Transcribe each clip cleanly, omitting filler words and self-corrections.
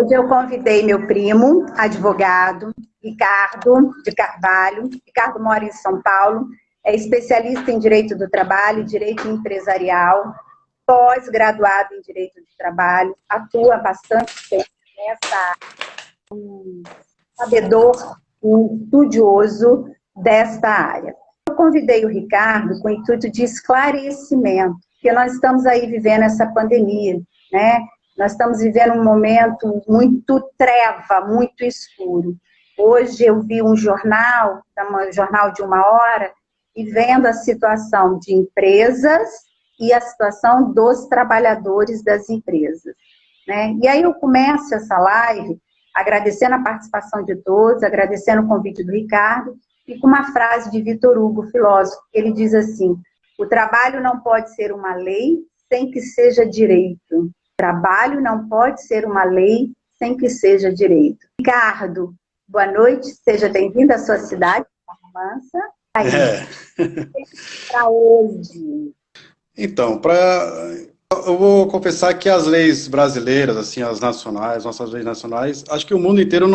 Hoje eu convidei meu primo, advogado, Ricardo de Carvalho. Ricardo mora em São Paulo, é especialista em Direito do Trabalho, Direito Empresarial, pós-graduado em Direito do Trabalho, atua bastante tempo nessa área, sabedor, um estudioso desta área. Eu convidei o Ricardo com o intuito de esclarecimento, porque nós estamos aí vivendo essa pandemia, né? Nós estamos vivendo um momento muito treva, muito escuro. Hoje eu vi um jornal de 1 hora, e vendo a situação de empresas e a situação dos trabalhadores das empresas, né? E aí eu começo essa live agradecendo a participação de todos, agradecendo o convite do Ricardo, e com uma frase de Victor Hugo, filósofo. Ele diz assim: o trabalho não pode ser uma lei sem que seja direito. Trabalho não pode ser uma lei sem que seja direito. Ricardo, boa noite, seja bem-vindo à sua cidade, Mansa. Para hoje. Então, eu vou confessar que as leis brasileiras, assim, as nacionais, nossas leis nacionais, acho que o mundo inteiro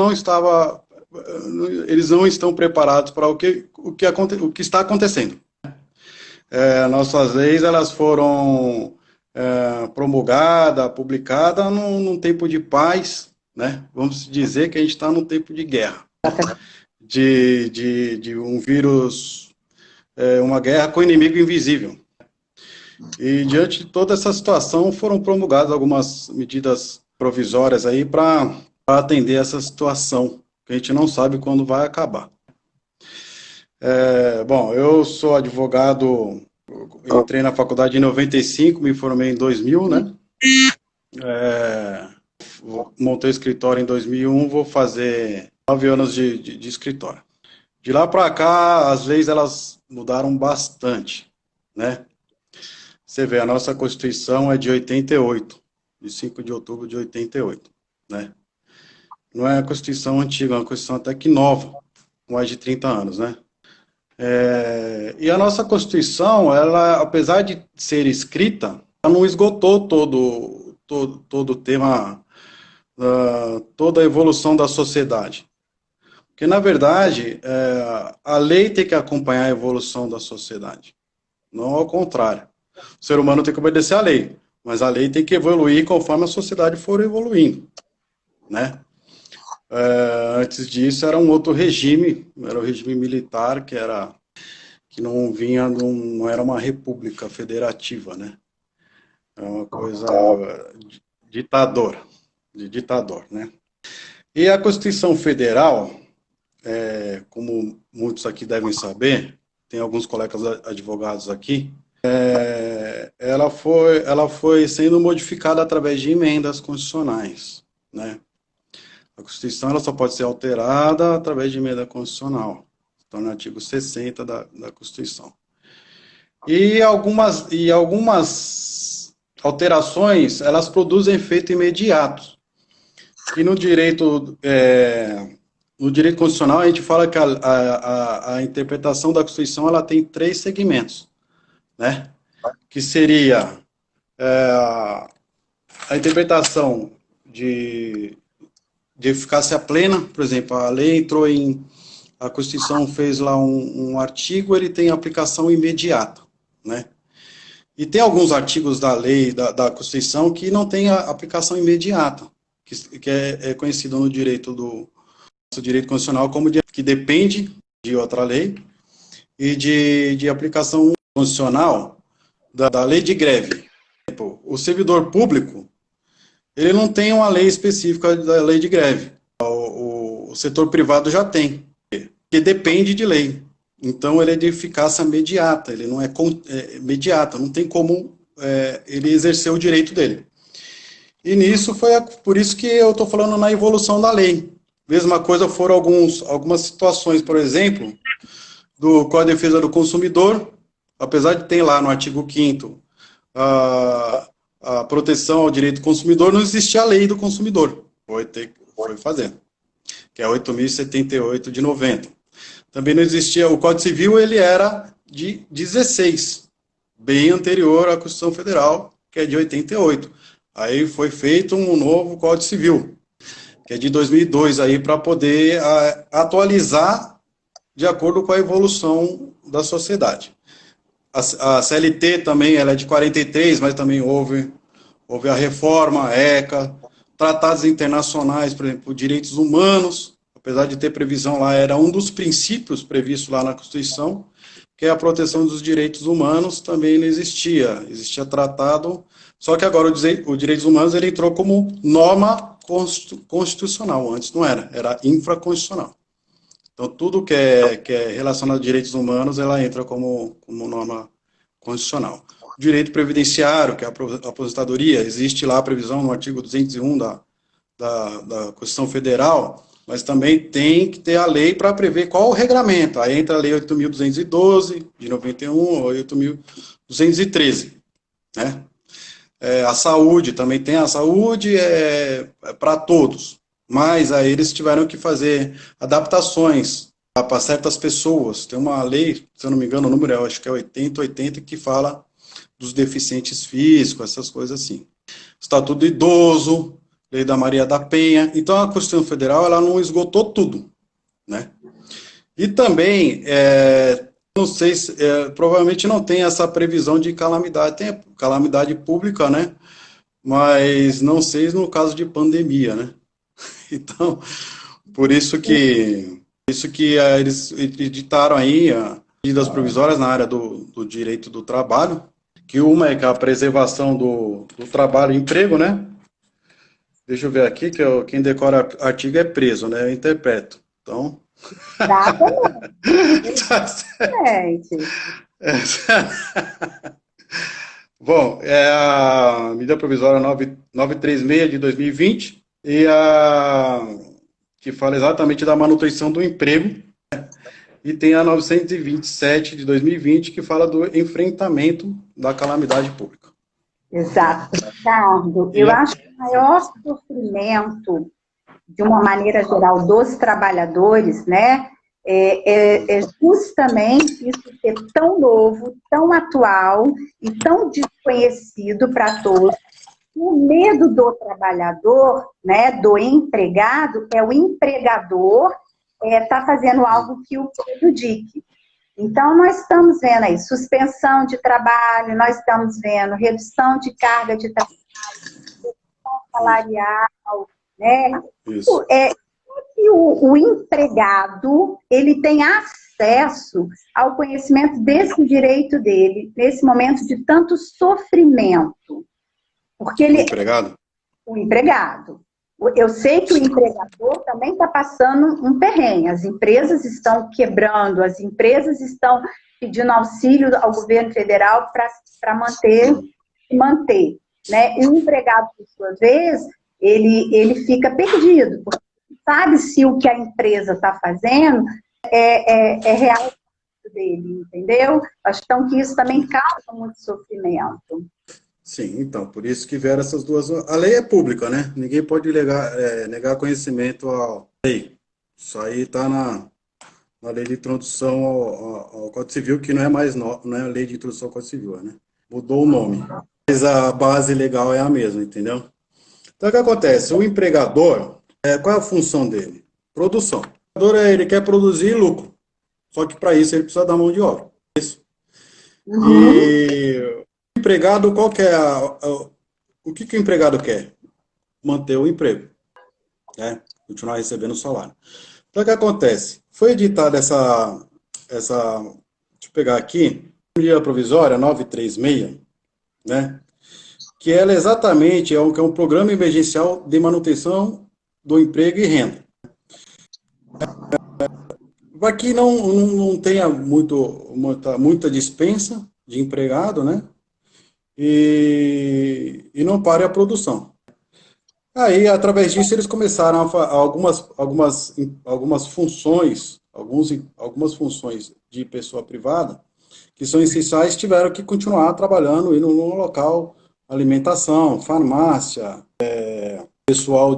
eles não estão preparados para o que está acontecendo. Nossas leis, elas foram promulgada, publicada num tempo de paz, né? Vamos dizer que a gente está num tempo de guerra, de um vírus, uma guerra com inimigo invisível. E diante de toda essa situação foram promulgadas algumas medidas provisórias aí para atender essa situação, que a gente não sabe quando vai acabar. Bom, eu sou advogado. Entrei na faculdade em 95, me formei em 2000, né? Montei o escritório em 2001, vou fazer 9 anos de escritório. De lá para cá, as leis elas mudaram bastante, né? Você vê, a nossa Constituição é de 88, de 5 de outubro de 88, né? Não é a Constituição antiga, é uma Constituição até que nova, com mais de 30 anos, né? E a nossa Constituição, ela, apesar de ser escrita, ela não esgotou todo o tema, toda a evolução da sociedade. Porque, na verdade, a lei tem que acompanhar a evolução da sociedade, não ao contrário. O ser humano tem que obedecer à lei, mas a lei tem que evoluir conforme a sociedade for evoluindo, né? Antes disso era um outro regime, era o regime militar, que não era uma república federativa, né? É uma coisa de ditador, né? E a Constituição Federal, como muitos aqui devem saber, tem alguns colegas advogados aqui, ela foi sendo modificada através de emendas constitucionais, né? A Constituição ela só pode ser alterada através de emenda constitucional. Está no artigo 60 da Constituição. E algumas alterações, elas produzem efeito imediato. E no direito constitucional, a gente fala que a interpretação da Constituição ela tem 3 segmentos, né? Que seria a interpretação de eficácia plena, por exemplo, a lei entrou a Constituição fez lá um artigo, ele tem aplicação imediata, né? E tem alguns artigos da lei, da Constituição, que não tem a aplicação imediata, que é conhecido no direito direito constitucional como que depende de outra lei, e de aplicação constitucional da lei de greve. O servidor público, ele não tem uma lei específica da lei de greve. O setor privado já tem, que depende de lei. Então, ele é de eficácia imediata, ele não é imediata, não tem como ele exercer o direito dele. E nisso por isso que eu estou falando na evolução da lei. Mesma coisa foram algumas situações, por exemplo, do Código de Defesa do Consumidor, apesar de ter lá no artigo 5º a proteção ao direito do consumidor, não existia a lei do consumidor. Foi fazendo, que é 8.078 de 90. Também não existia, o Código Civil, ele era de 16, bem anterior à Constituição Federal, que é de 88. Aí foi feito um novo Código Civil. que é de 2002 aí, para poder atualizar de acordo com a evolução da sociedade. A CLT também, ela é de 43, mas também houve a reforma, a ECA, tratados internacionais, por exemplo, direitos humanos, apesar de ter previsão lá, era um dos princípios previstos lá na Constituição, que é a proteção dos direitos humanos, também não existia. Existia tratado, só que agora o direitos humanos ele entrou como norma constitucional, antes não era infraconstitucional. Então, tudo que é relacionado a direitos humanos, ela entra como norma constitucional. O direito previdenciário, que é a aposentadoria, existe lá a previsão no artigo 201 da Constituição Federal, mas também tem que ter a lei para prever qual o regramento. Aí entra a lei 8.212, de 91, ou 8.213, né? A saúde, também tem a saúde para todos, mas aí eles tiveram que fazer adaptações para certas pessoas. Tem uma lei, se eu não me engano, o número acho que é 8080, que fala dos deficientes físicos, essas coisas assim. Estatuto do Idoso, Lei da Maria da Penha. Então, a Constituição Federal, ela não esgotou tudo, né? E também, não sei, provavelmente não tem essa previsão de calamidade, tem calamidade pública, né? Mas não sei no caso de pandemia, né? Então, por isso que eles editaram aí medidas provisórias na área do direito do trabalho, que uma é a preservação do trabalho e emprego, né? Deixa eu ver aqui, que quem decora artigo é preso, né? Eu interpreto. Então... Exatamente. Bom, é a medida provisória 936 de 2020, que fala exatamente da manutenção do emprego, né? E tem a 927 de 2020, que fala do enfrentamento da calamidade pública. Exato, Ricardo. Eu acho que o maior sofrimento, de uma maneira geral, dos trabalhadores, né, é justamente isso ser tão novo, tão atual e tão desconhecido para todos. O medo do trabalhador, né, do empregado, é o empregador tá fazendo algo que o prejudique. Então, nós estamos vendo aí suspensão de trabalho, nós estamos vendo redução de carga de trabalho, redução salarial, né? Isso. Que o empregado, ele tem acesso ao conhecimento desse direito dele, nesse momento de tanto sofrimento. Porque ele... O empregado. Eu sei que o empregador também está passando um perrengue. As empresas estão quebrando, as empresas estão pedindo auxílio ao governo federal para manter, né? E o empregado, por sua vez, ele fica perdido, porque sabe se o que a empresa está fazendo é real dele, entendeu? Acho então que isso também causa muito sofrimento. Sim, então, por isso que vieram essas duas... A lei é pública, né? Ninguém pode negar conhecimento à lei. Isso aí está na lei de introdução ao Código Civil, que não é mais não é a lei de introdução ao Código Civil, né? Mudou o nome. Mas a base legal é a mesma, entendeu? Então, o que acontece? O empregador, qual é a função dele? Produção. O empregador, ele quer produzir lucro. Só que para isso ele precisa da mão de obra. Isso. Uhum. E... empregado, qual que é o que o empregado quer? Manter o emprego, né? Continuar recebendo o salário. Então, o que acontece? Foi editada essa deixa eu pegar aqui, medida provisória 936, né? Que ela exatamente que é um programa emergencial de manutenção do emprego e renda. Aqui não tenha muita dispensa de empregado, né? E não pare a produção. Aí, através disso, eles começaram a algumas funções, algumas funções de pessoa privada, que são essenciais, tiveram que continuar trabalhando no local, alimentação, farmácia, pessoal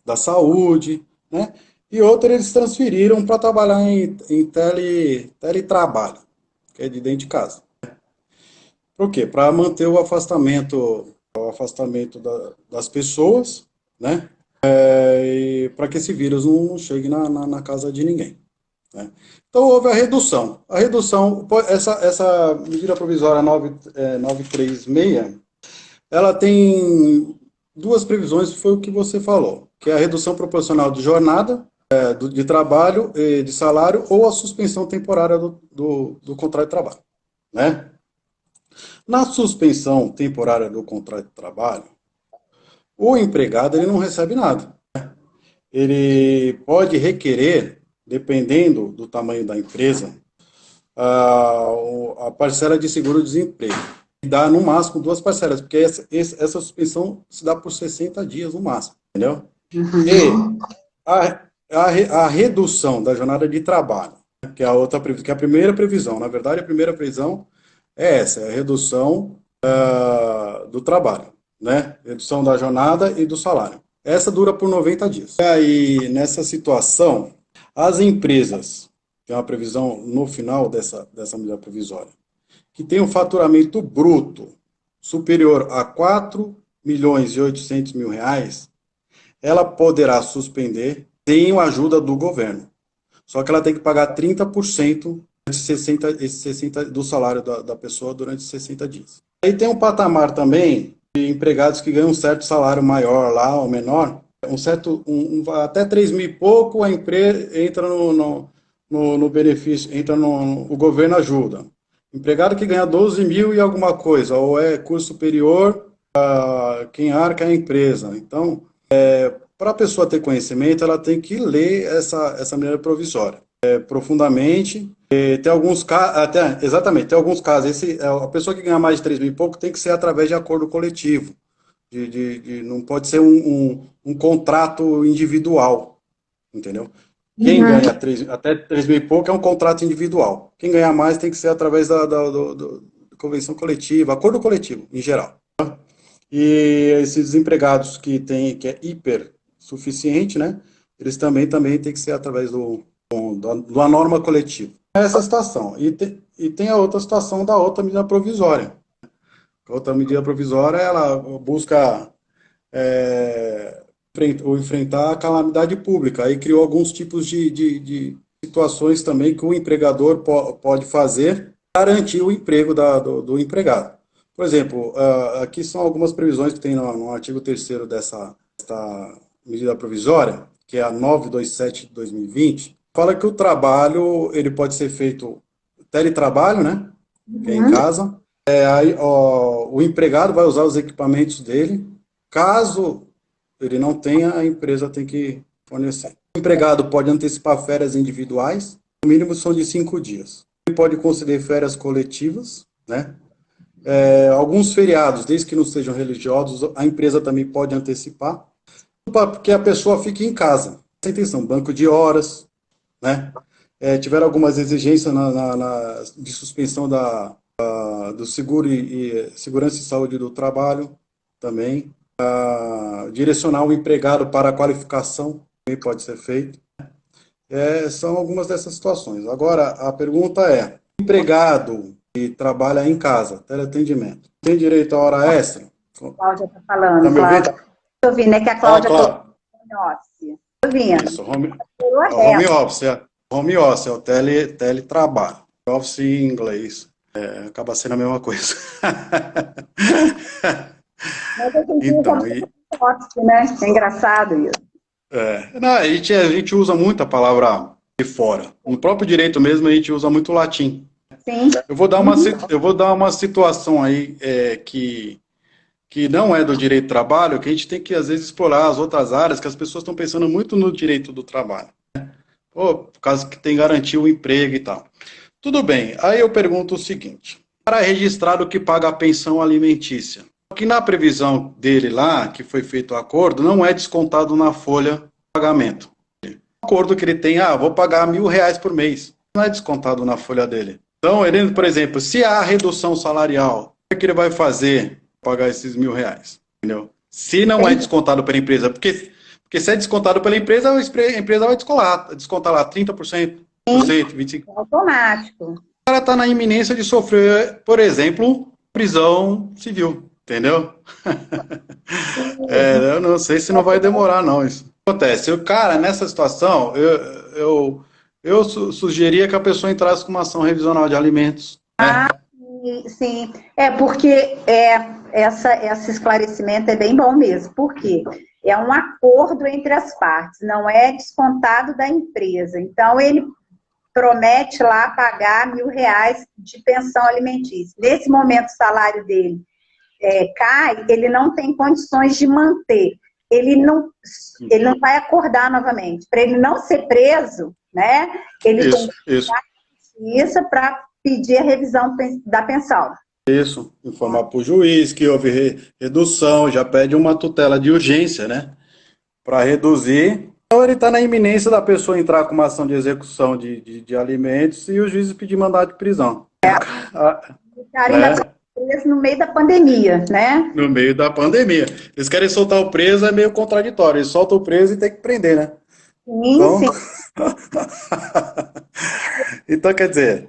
da saúde, né? E outros eles transferiram para trabalhar em teletrabalho, que é de dentro de casa. Por quê? Para manter o afastamento das pessoas, né? para que esse vírus não chegue na casa de ninguém, né? Então, houve a redução. A redução, essa medida provisória 936, ela tem duas previsões, foi o que você falou, que é a redução proporcional de jornada, de trabalho, de salário, ou a suspensão temporária do contrato de trabalho, né? Na suspensão temporária do contrato de trabalho, o empregado ele não recebe nada. Ele pode requerer, dependendo do tamanho da empresa, a parcela de seguro-desemprego. Dá no máximo 2 parcelas, porque essa suspensão se dá por 60 dias no máximo, entendeu? E a redução da jornada de trabalho, que é que é a primeira previsão. Na verdade, a primeira previsão é essa, é a redução do trabalho, né? Redução da jornada e do salário. Essa dura por 90 dias. E aí, nessa situação, as empresas, tem uma previsão no final dessa medida provisória, que tem um faturamento bruto superior a 4.800.000 reais, ela poderá suspender sem a ajuda do governo. Só que ela tem que pagar 30% do salário da pessoa durante 60 dias. Aí tem um patamar também de empregados que ganham um certo salário maior lá, ou menor, até 3 mil e pouco, a empresa entra no benefício, o governo ajuda. Empregado que ganha 12 mil e alguma coisa, ou é curso superior, quem arca é a empresa. Então, para a pessoa ter conhecimento, ela tem que ler essa medida provisória profundamente. Tem alguns casos, exatamente, tem alguns casos. A pessoa que ganha mais de 3 mil e pouco tem que ser através de acordo coletivo. Não pode ser um contrato individual, entendeu? Quem ganha até 3 mil e pouco é um contrato individual. Quem ganha mais tem que ser através da convenção coletiva, acordo coletivo, em geral. E esses desempregados que é hipersuficiente, né? Eles também têm que ser através de uma norma coletiva. Essa situação. E tem a outra situação da outra medida provisória. A outra medida provisória, ela busca enfrentar a calamidade pública. Aí criou alguns tipos de situações também que o empregador pode fazer para garantir o emprego do empregado. Por exemplo, aqui são algumas previsões que tem no artigo 3º dessa medida provisória, que é a 927 de 2020, fala que o trabalho ele pode ser feito teletrabalho, né? Que é em casa. Aí o empregado vai usar os equipamentos dele. Caso ele não tenha, a empresa tem que fornecer. O empregado pode antecipar férias individuais, no mínimo são de 5 dias. Ele pode conceder férias coletivas, né? Alguns feriados, desde que não sejam religiosos, a empresa também pode antecipar, porque a pessoa fique em casa. Essa intenção, banco de horas, né? Tiveram algumas exigências de suspensão do seguro e segurança e saúde do trabalho também. Direcionar o empregado para a qualificação também pode ser feito. São algumas dessas situações. Agora, a pergunta é, empregado que trabalha em casa, teleatendimento, tem direito a hora extra? Cláudia está falando. Tá me ouvindo? Estou ouvindo, é que a Cláudia está home office. Estou ouvindo. Isso, home office, é o teletrabalho. Office em inglês. Acaba sendo a mesma coisa. Mas a gente usa muito office, né? É engraçado isso. Não, a gente usa muito a palavra de fora. No próprio direito mesmo, a gente usa muito o latim. Sim. Eu vou dar uma situação aí que não é do direito do trabalho, que a gente tem que, às vezes, explorar as outras áreas, que as pessoas estão pensando muito no direito do trabalho. Por causa que tem garantir o emprego e tal. Tudo bem, aí eu pergunto o seguinte, para registrar o que paga a pensão alimentícia, que na previsão dele lá, que foi feito o acordo, não é descontado na folha de pagamento. O acordo que ele tem, vou pagar R$1.000 por mês, não é descontado na folha dele. Então, ele, por exemplo, se há redução salarial, o que ele vai fazer para pagar esses R$1.000? Entendeu? Se não é descontado pela empresa, porque se é descontado pela empresa, a empresa vai descontar lá 30%, 25%. É automático. O cara está na iminência de sofrer, por exemplo, prisão civil. entendeu? Eu não sei se não vai demorar, não, isso. Acontece, cara, nessa situação, eu sugeria que a pessoa entrasse com uma ação revisional de alimentos, né? Sim, porque esse esclarecimento é bem bom mesmo, porque é um acordo entre as partes, não é descontado da empresa. Então, ele promete lá pagar R$ 1.000 de pensão alimentícia. Nesse momento, o salário dele cai, ele não tem condições de manter. Ele não vai acordar novamente. Para ele não ser preso, né? Ele tem que ir à justiça para pedir a revisão da pensão. Isso, informar para o juiz que houve redução, já pede uma tutela de urgência, né? Para reduzir. Então ele está na iminência da pessoa entrar com uma ação de execução de alimentos e o juiz pedir mandado de prisão. O cara ainda está preso no meio da pandemia, né? No meio da pandemia. Eles querem soltar o preso, é meio contraditório. Eles soltam o preso e tem que prender, né? Sim, então... sim. Então, quer dizer...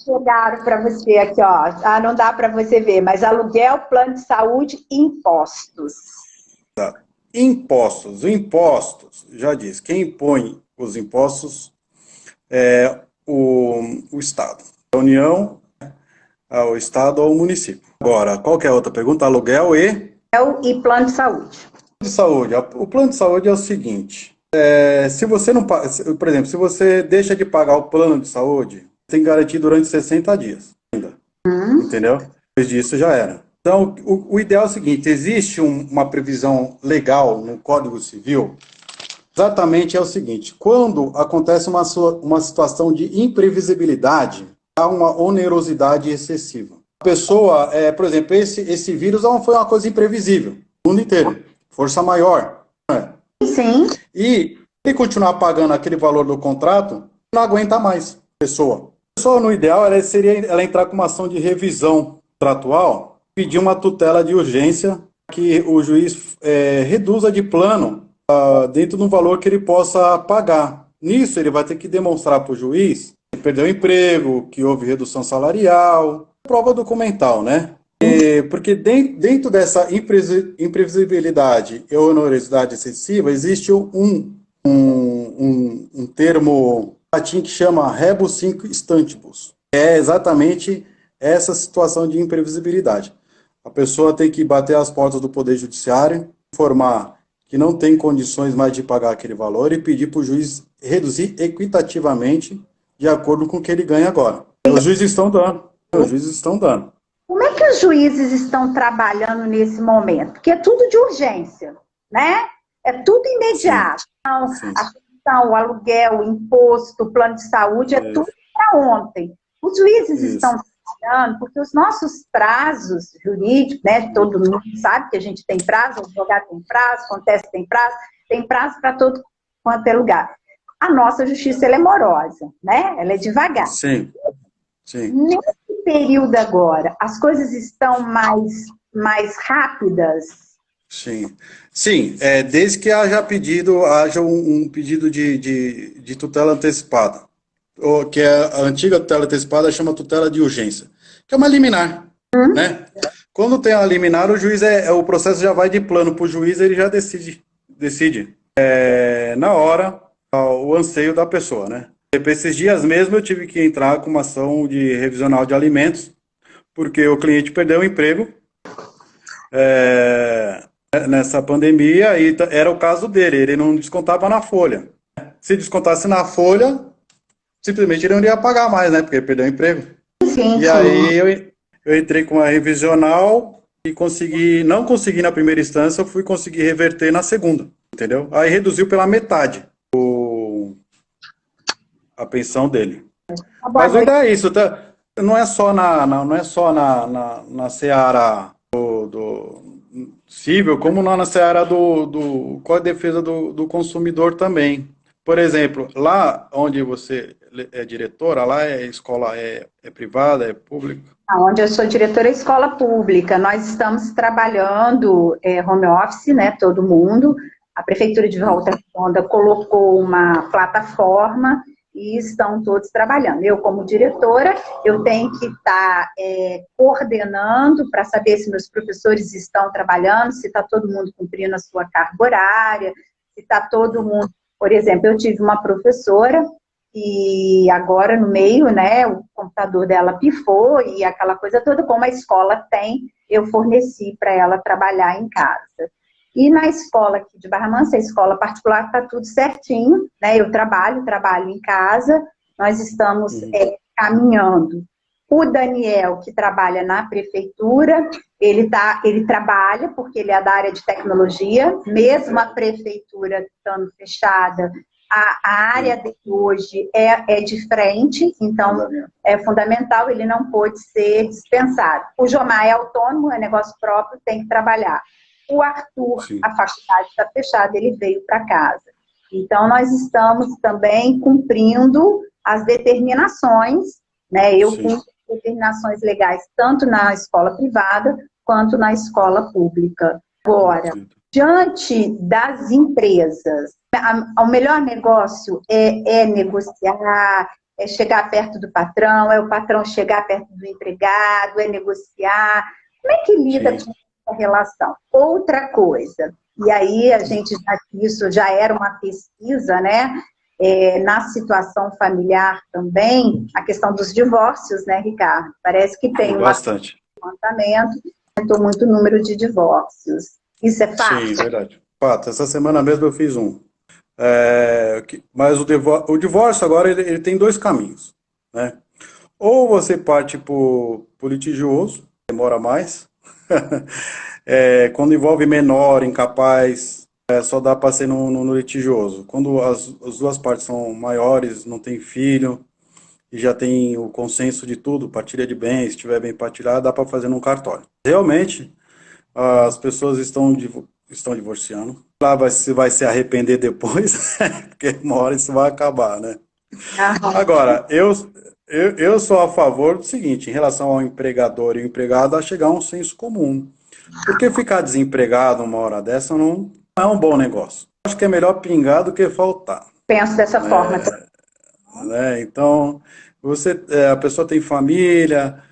Chegaram para você aqui, ó. Não dá para você ver, mas aluguel, plano de saúde e impostos. Tá. Impostos, já diz, quem impõe os impostos é o Estado. A União, o Estado ou o município. Agora, qual que é a outra pergunta? Aluguel e plano de saúde. O plano de saúde é o seguinte, se você não, por exemplo, se você deixa de pagar o plano de saúde, tem que garantir durante 60 dias ainda, entendeu? Depois disso já era. Então, o ideal é o seguinte, existe uma previsão legal no Código Civil, exatamente é o seguinte, quando acontece uma situação de imprevisibilidade, há uma onerosidade excessiva. A pessoa, por exemplo, esse vírus foi uma coisa imprevisível, no mundo inteiro, força maior. Né? Sim. E continuar pagando aquele valor do contrato, não aguenta mais a pessoa. A pessoa, no ideal, seria ela entrar com uma ação de revisão contratual, pedir uma tutela de urgência que o juiz reduza de plano dentro do valor que ele possa pagar. Nisso, ele vai ter que demonstrar para o juiz que perdeu o emprego, que houve redução salarial, prova documental, né? Porque dentro dessa imprevisibilidade e onerosidade excessiva, existe um termo latim que chama rebus sic stantibus. É exatamente essa situação de imprevisibilidade. A pessoa tem que bater as portas do Poder Judiciário, informar que não tem condições mais de pagar aquele valor e pedir para o juiz reduzir equitativamente de acordo com o que ele ganha agora. Os juízes estão dando. Como é que os juízes estão trabalhando nesse momento? Porque é tudo de urgência, né? É tudo imediato. Então, a pensão, o aluguel, o imposto, o plano de saúde, é tudo para ontem. Os juízes estão trabalhando porque os nossos prazos jurídicos, né? Todo mundo sabe que a gente tem prazo, o advogado tem prazo, o Conteste tem prazo para todo quanto é lugar. A nossa justiça, ela é morosa, né? Ela é devagar. Sim. Nesse período agora, as coisas estão mais rápidas? Sim, desde que haja um pedido de tutela antecipada, que a antiga tutela antecipada chama tutela de urgência, que é uma liminar, né? Quando tem a liminar, o juiz, o processo já vai de plano para o juiz, ele já decide na hora o anseio da pessoa, né? Esses dias mesmo eu tive que entrar com uma ação de revisional de alimentos, porque o cliente perdeu o emprego nessa pandemia e era o caso dele, ele não descontava na folha. Se descontasse na folha, simplesmente ele não ia pagar mais, né? Porque ele perdeu o emprego. Sim. Aí eu entrei com a revisional e não consegui na primeira instância, eu fui conseguir reverter na segunda, entendeu? Aí reduziu pela metade a pensão dele. Mas ainda é isso, tá? Não é só na seara do civil, como na seara do Código de Defesa do Consumidor também. Por exemplo, lá onde você é diretora, lá é escola privada, é pública? Onde eu sou diretora é escola pública. Nós estamos trabalhando home office, né, todo mundo. A Prefeitura de Volta Redonda colocou uma plataforma e estão todos trabalhando. Eu, como diretora, eu tenho que estar coordenando para saber se meus professores estão trabalhando, se está todo mundo cumprindo a sua carga horária, se está todo mundo... Por exemplo, eu tive uma professora e agora no meio, né, o computador dela pifou e aquela coisa toda, como a escola tem, eu forneci para ela trabalhar em casa. E na escola aqui de Barra Mansa, a escola particular, está tudo certinho, né? Eu trabalho em casa, nós estamos caminhando. O Daniel, que trabalha na prefeitura, ele trabalha, porque ele é da área de tecnologia, mesmo a prefeitura estando fechada, a área dele hoje é de frente, então é fundamental, ele não pode ser dispensado. O Jomar é autônomo, é negócio próprio, tem que trabalhar. O Arthur, sim, a faculdade está fechada, ele veio para casa. Então, nós estamos também cumprindo as determinações, né? Eu cumpro determinações legais, tanto na escola privada, quanto na escola pública. Agora, diante das empresas, o melhor negócio é negociar, é chegar perto do patrão, é o patrão chegar perto do empregado, é negociar. Como é que lida com essa relação? Outra coisa, e aí a gente isso já era uma pesquisa, né? Na situação familiar também, a questão dos divórcios, né, Ricardo? Parece que tem bastante levantamento, aumentou muito o número de divórcios. Isso é fato? Sim, verdade. Fato. Essa semana mesmo eu fiz um. Mas o divórcio agora ele tem dois caminhos, né? Ou você parte por litigioso, demora mais. Quando envolve menor, incapaz, só dá para ser no litigioso. Quando as duas partes são maiores, não tem filho, e já tem o consenso de tudo, partilha de bens, se estiver bem partilhado, dá para fazer num cartório. Realmente, as pessoas estão divorciando. Lá vai se arrepender depois, porque uma hora isso vai acabar, né? Agora, eu sou a favor do seguinte, em relação ao empregador e o empregado, a chegar a um senso comum. Porque ficar desempregado uma hora dessa não é um bom negócio. Acho que é melhor pingar do que faltar. Penso dessa forma. Então, a pessoa tem família,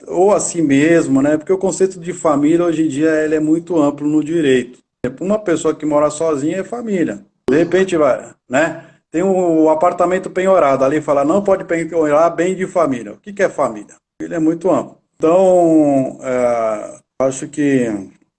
ou assim mesmo, né? Porque o conceito de família hoje em dia ele é muito amplo no direito. Uma pessoa que mora sozinha é família. De repente vai, né? Tem um apartamento penhorado, ali fala, não pode penhorar bem de família. O que é família? Ele é muito amplo. Então, acho que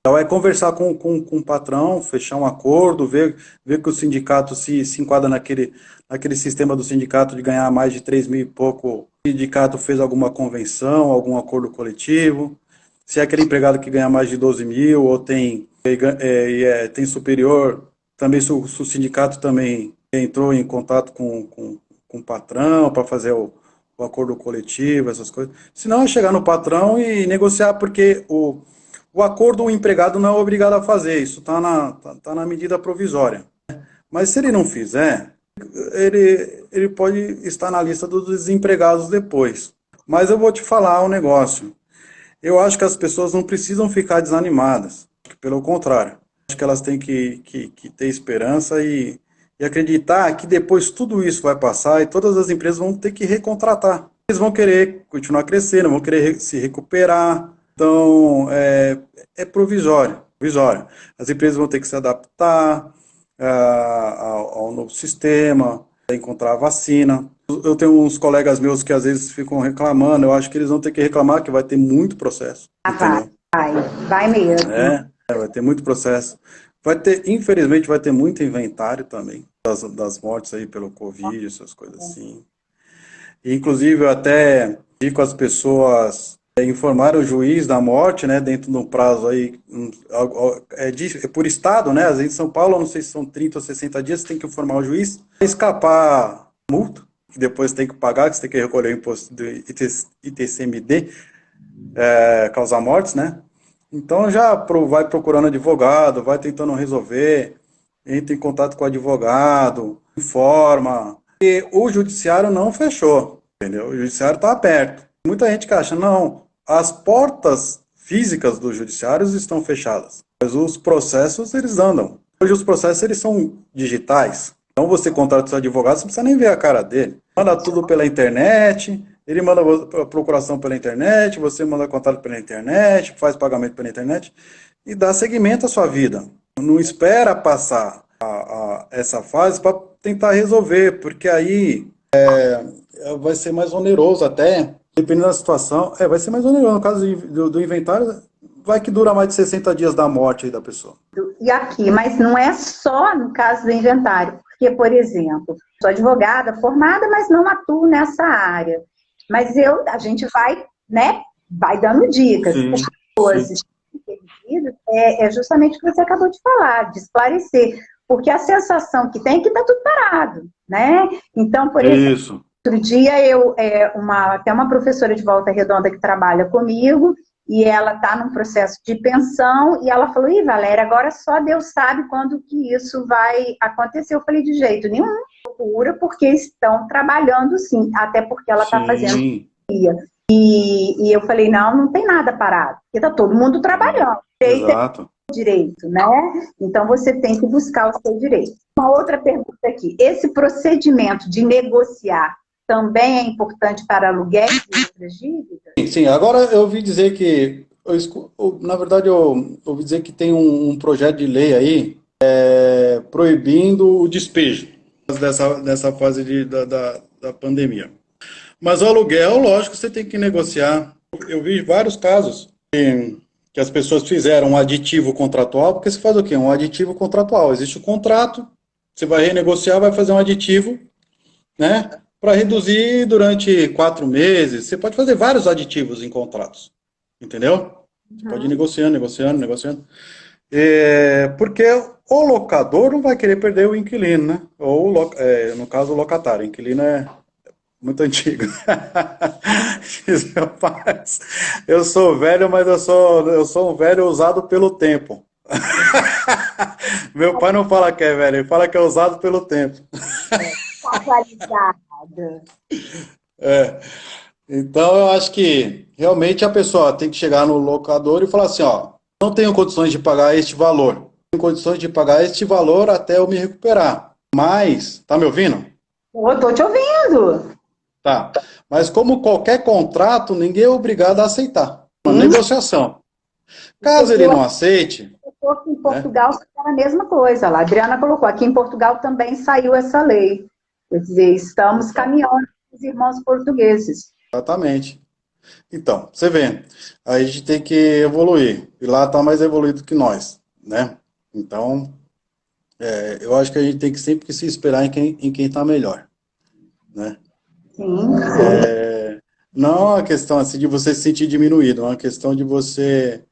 é conversar com o patrão, fechar um acordo, ver que o sindicato se enquadra naquele sistema do sindicato de ganhar mais de 3 mil e pouco. O sindicato fez alguma convenção, algum acordo coletivo. Se é aquele empregado que ganha mais de 12 mil ou tem superior, também se o sindicato também entrou em contato com o patrão para fazer o acordo coletivo, essas coisas. Senão é chegar no patrão e negociar, porque o acordo o empregado não é obrigado a fazer, isso está na medida provisória. Mas se ele não fizer, ele pode estar na lista dos desempregados depois. Mas eu vou te falar um negócio. Eu acho que as pessoas não precisam ficar desanimadas. Pelo contrário. Acho que elas têm que ter esperança e acreditar que depois tudo isso vai passar e todas as empresas vão ter que recontratar. Eles vão querer continuar crescendo, vão querer se recuperar. Então, é provisório. As empresas vão ter que se adaptar ao novo sistema, encontrar a vacina. Eu tenho uns colegas meus que às vezes ficam reclamando, eu acho que eles vão ter que reclamar, que vai ter muito processo. Vai mesmo. Vai ter muito processo. Infelizmente, vai ter muito inventário também, das mortes aí pelo Covid, essas coisas assim. E, inclusive, eu até digo as pessoas informarem o juiz da morte, né, dentro de um prazo aí, por estado, né, às vezes em São Paulo, não sei se são 30 ou 60 dias, você tem que informar o juiz, escapar multa, que depois tem que pagar, que você tem que recolher o imposto do ITCMD, causar mortes, né? Então já vai procurando advogado, vai tentando resolver, entra em contato com o advogado, informa. E o judiciário não fechou, entendeu? O judiciário está aberto. Muita gente que acha, não, as portas físicas dos judiciários estão fechadas, mas os processos, eles andam. Hoje os processos, eles são digitais. Então você contrata seu advogado, você não precisa nem ver a cara dele. Manda tudo pela internet, ele manda a procuração pela internet, você manda contato pela internet, faz pagamento pela internet e dá seguimento à sua vida. Não espera passar essa fase para tentar resolver, porque aí vai ser mais oneroso até, dependendo da situação, vai ser mais oneroso. No caso do inventário, vai que dura mais de 60 dias da morte aí da pessoa. E aqui, mas não é só no caso do inventário, porque, por exemplo, sou advogada formada, mas não atuo nessa área. Mas a gente vai, né, vai dando dicas. Sim, as pessoas perdidas é justamente o que você acabou de falar, de esclarecer. Porque a sensação que tem é que está tudo parado, né? Então, por exemplo, outro dia até uma professora de Volta Redonda que trabalha comigo, e ela está num processo de pensão, e ela falou, Valéria, agora só Deus sabe quando que isso vai acontecer. Eu falei, de jeito nenhum, procura, porque estão trabalhando sim, até porque ela está fazendo e eu falei, não tem nada parado, porque está todo mundo trabalhando. Exato. Direito, né? Então você tem que buscar o seu direito. Uma outra pergunta aqui, esse procedimento de negociar também é importante para aluguéis e outras dívidas? Sim, agora eu ouvi dizer que, na verdade eu ouvi dizer que tem um projeto de lei aí proibindo o despejo dessa fase da pandemia. Mas o aluguel, lógico, você tem que negociar. Eu vi vários casos que as pessoas fizeram um aditivo contratual, porque você faz o quê? Um aditivo contratual. Existe o contrato, você vai renegociar, vai fazer um aditivo, né? Para reduzir durante 4 meses. Você pode fazer vários aditivos em contratos, entendeu? Você pode ir negociando. Porque o locador não vai querer perder o inquilino, né? Ou, no caso, o locatário. O inquilino é muito antigo. Rapaz, eu sou velho, mas eu sou um velho usado pelo tempo. Meu pai não fala que é velho, ele fala que é usado pelo tempo. Atualizada. Então eu acho que realmente a pessoa tem que chegar no locador e falar assim, ó, não tenho condições de pagar este valor. Tenho condições de pagar este valor até eu me recuperar. Mas, tá me ouvindo? Eu tô te ouvindo. Tá. Mas como qualquer contrato, ninguém é obrigado a aceitar. Uma negociação. Caso ele não aceite... Aqui em Portugal era a mesma coisa. A Adriana colocou, aqui em Portugal também saiu essa lei. Quer dizer, estamos caminhando com os irmãos portugueses. Exatamente. Então, você vê, aí a gente tem que evoluir. E lá está mais evoluído que nós, né? Então, eu acho que a gente tem que sempre se esperar em quem está melhor, né? Sim. Não é uma questão assim de você se sentir diminuído, é uma questão de você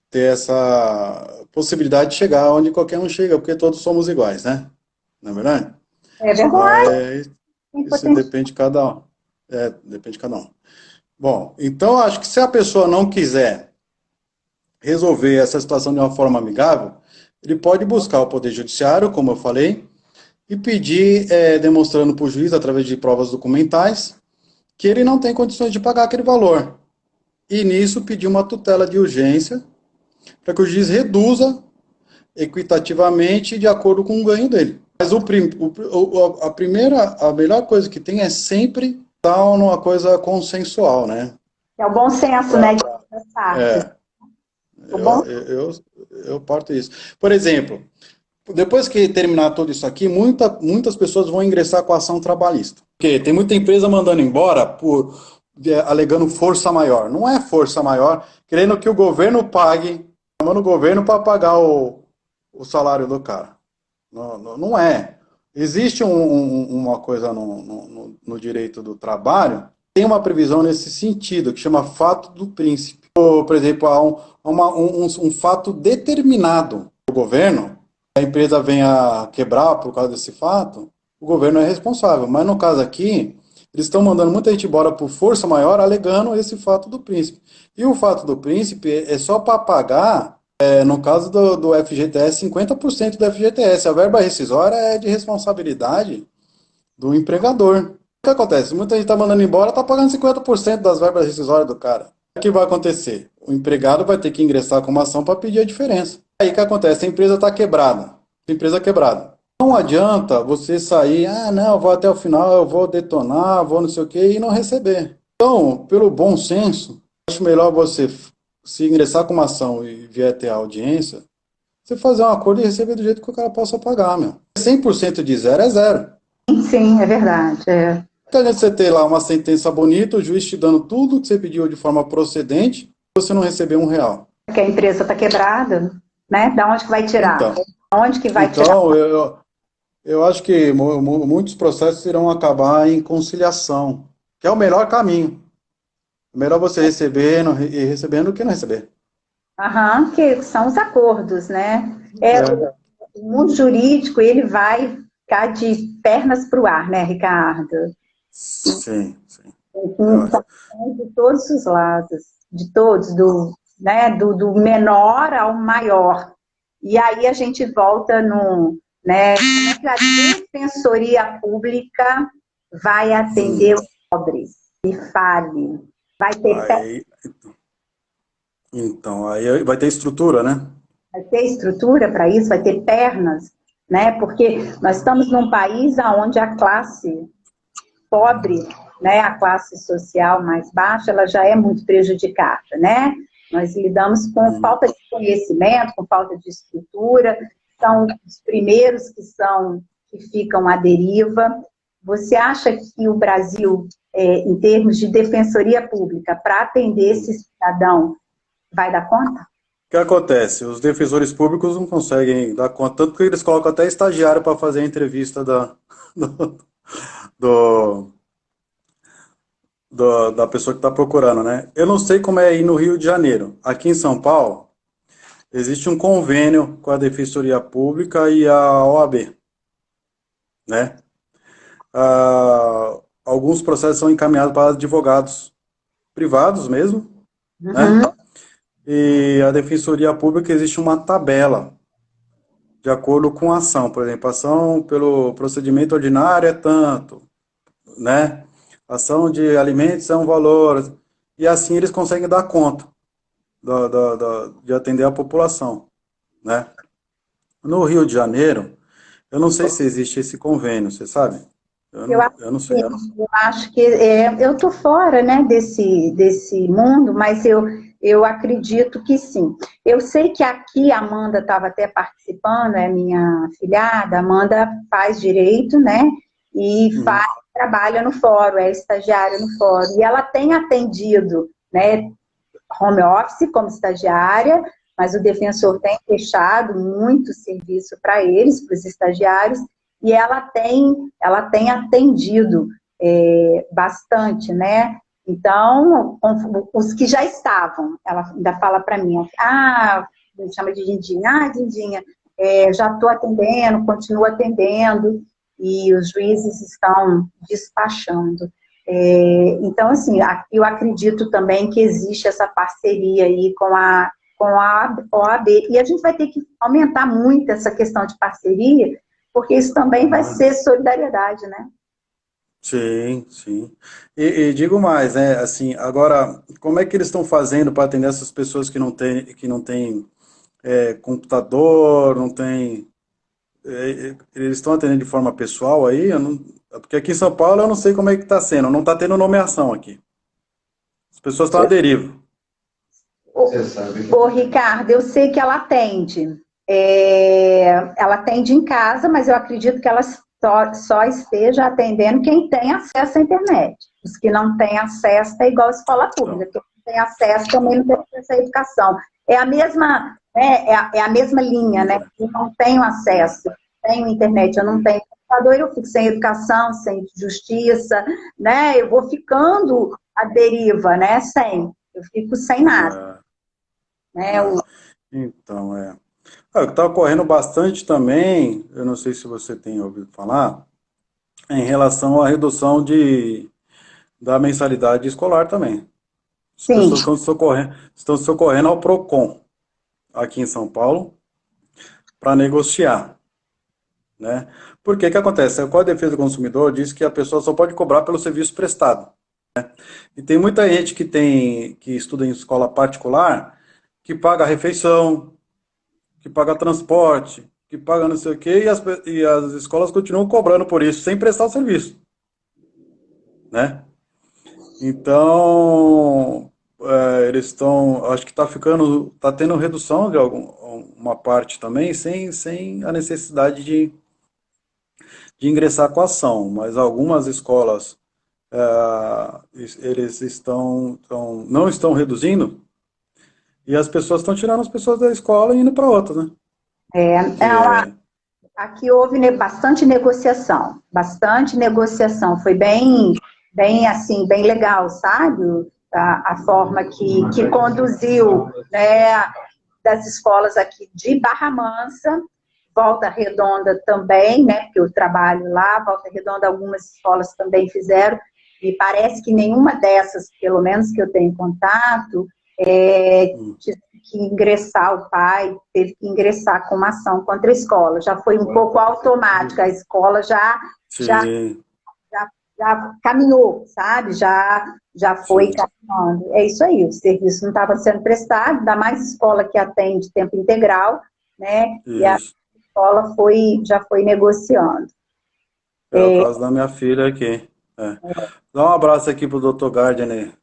ter essa possibilidade de chegar onde qualquer um chega, porque todos somos iguais, né? Não é verdade? É verdade. Isso depende de cada um. Depende de cada um. Bom, então acho que se a pessoa não quiser resolver essa situação de uma forma amigável, ele pode buscar o Poder Judiciário, como eu falei, e pedir, demonstrando para o juiz, através de provas documentais, que ele não tem condições de pagar aquele valor. E nisso pedir uma tutela de urgência para que o juiz reduza equitativamente de acordo com o ganho dele. Mas a melhor coisa que tem é sempre estar numa coisa consensual, né? É o bom senso, né? Eu parto disso. Por exemplo, depois que terminar tudo isso aqui, muitas pessoas vão ingressar com a ação trabalhista. Porque tem muita empresa mandando embora alegando força maior. Não é força maior, querendo que o governo pague, chamando o governo para pagar o salário do cara. Não é. Existe uma coisa no direito do trabalho, tem uma previsão nesse sentido, que chama fato do príncipe. Por exemplo, há um fato determinado do governo, a empresa venha quebrar por causa desse fato, o governo é responsável. Mas no caso aqui, eles estão mandando muita gente embora por força maior, alegando esse fato do príncipe. E o fato do príncipe é só para pagar, no caso do FGTS, 50% do FGTS. A verba rescisória é de responsabilidade do empregador. O que acontece? Muita gente está mandando embora, está pagando 50% das verbas rescisórias do cara. O que vai acontecer? O empregado vai ter que ingressar com uma ação para pedir a diferença. Aí o que acontece? A empresa está quebrada. empresa quebrada. Não adianta você sair, não, eu vou até o final, eu vou detonar, vou não sei o quê, e não receber. Então, pelo bom senso, acho melhor você, se ingressar com uma ação e vier ter a audiência, você fazer um acordo e receber do jeito que o cara possa pagar, meu. 100% de zero é zero. Sim, é verdade. É. Então, você ter lá uma sentença bonita, o juiz te dando tudo que você pediu de forma procedente, você não receber R$ 1. Porque a empresa está quebrada, né? Da onde que vai tirar? Então, Onde que vai tirar? então eu acho que muitos processos irão acabar em conciliação, que é o melhor caminho. É melhor você receber e recebendo do que não receber. Aham, que são os acordos, né? É. O mundo jurídico, ele vai ficar de pernas para o ar, né, Ricardo? Sim, sim. Com Eu acho. informações de todos os lados, de todos, né, do menor ao maior. E aí a gente volta no, né, como é que a defensoria pública vai atender os pobres e fale, vai ter Aí, então, aí vai ter estrutura, né? vai ter estrutura para isso, vai ter pernas, né? Porque nós estamos num país onde a classe pobre, né, a classe social mais baixa, ela já é muito prejudicada, né? Nós lidamos com falta de conhecimento, com falta de estrutura, são os primeiros que ficam à deriva. Você acha que o Brasil, em termos de defensoria pública, para atender esse cidadão, vai dar conta? O que acontece? Os defensores públicos não conseguem dar conta, tanto que eles colocam até estagiário para fazer a entrevista do, do- da pessoa que está procurando, né? Eu não sei como é aí no Rio de Janeiro. Aqui em São Paulo, existe um convênio com a Defensoria Pública e a OAB, né? Alguns processos são encaminhados para advogados privados mesmo, né? Uhum. E a Defensoria Pública existe uma tabela de acordo com a ação. Por exemplo, ação pelo procedimento ordinário é tanto, né? Ação de alimentos é um valor. E assim eles conseguem dar conta de atender a população, né? No Rio de Janeiro, eu não sei se existe esse convênio, você sabe? Eu acho Eu não sei. que, eu acho que eu estou fora, né, desse mundo, mas eu acredito que sim. Eu sei que aqui a Amanda estava até participando, é minha filhada, a Amanda faz direito, né, e Uhum. trabalha no fórum, é estagiária no fórum, e ela tem atendido, né, home office como estagiária, mas o defensor tem fechado muito serviço para eles, para os estagiários, e ela tem atendido bastante, né? Então, os que já estavam, ela ainda fala para mim, me chama de Dindinha, Dindinha, já estou atendendo, continuo atendendo, e os juízes estão despachando. Então, assim, eu acredito também que existe essa parceria aí com a OAB, e a gente vai ter que aumentar muito essa questão de parceria, porque isso também vai ser solidariedade, né? Sim, sim. E digo mais, né? Assim, agora, como é que eles estão fazendo para atender essas pessoas que não têm computador, não têm. Eles estão atendendo de forma pessoal aí? Porque aqui em São Paulo eu não sei como é que está sendo, não está tendo nomeação aqui. As pessoas estão à deriva. Ô, Ricardo, eu sei que ela atende. Ela atende em casa, mas eu acredito que ela só esteja atendendo quem tem acesso à internet. Os que não têm acesso é igual a escola pública. Então, Quem não tem acesso também não tem acesso à educação. É a mesma, é a mesma linha, né? Eu não tenho acesso, tenho internet, eu não tenho computador, eu fico sem educação, sem justiça, né? Eu vou ficando à deriva, né? Eu fico sem nada. Né? então, o que está ocorrendo bastante também, eu não sei se você tem ouvido falar, é em relação à redução da mensalidade escolar também. As Sim, pessoas estão socorrendo ao PROCON, aqui em São Paulo, para negociar, né? Porque que acontece? O Código de Defesa do Consumidor diz que a pessoa só pode cobrar pelo serviço prestado. E tem muita gente que estuda em escola particular que paga refeição, que paga transporte, que paga não sei o quê, e as escolas continuam cobrando por isso, sem prestar o serviço, né? Então, eles estão, acho que tá tendo redução de uma parte também, sem a necessidade de ingressar com a ação, mas algumas escolas, eles não estão reduzindo, e as pessoas estão tirando as pessoas da escola e indo para outras, né? Que, Aqui houve bastante negociação, foi bem assim, bem legal, sabe? A forma que conduziu, né, das escolas aqui de Barra Mansa, Volta Redonda também, né, porque eu trabalho lá, Volta Redonda algumas escolas também fizeram, e parece que nenhuma dessas, pelo menos que eu tenho contato, tive que ingressar, o pai teve que ingressar com uma ação contra a escola. Já foi um pouco automática, a escola já, sim, já caminhou, sabe? Já foi sim, caminhando. É isso aí, o serviço não estava sendo prestado, ainda mais escola que atende tempo integral, né? E a isso. escola já foi negociando. É o caso da minha filha aqui. Dá um abraço aqui pro Dr. Gardner,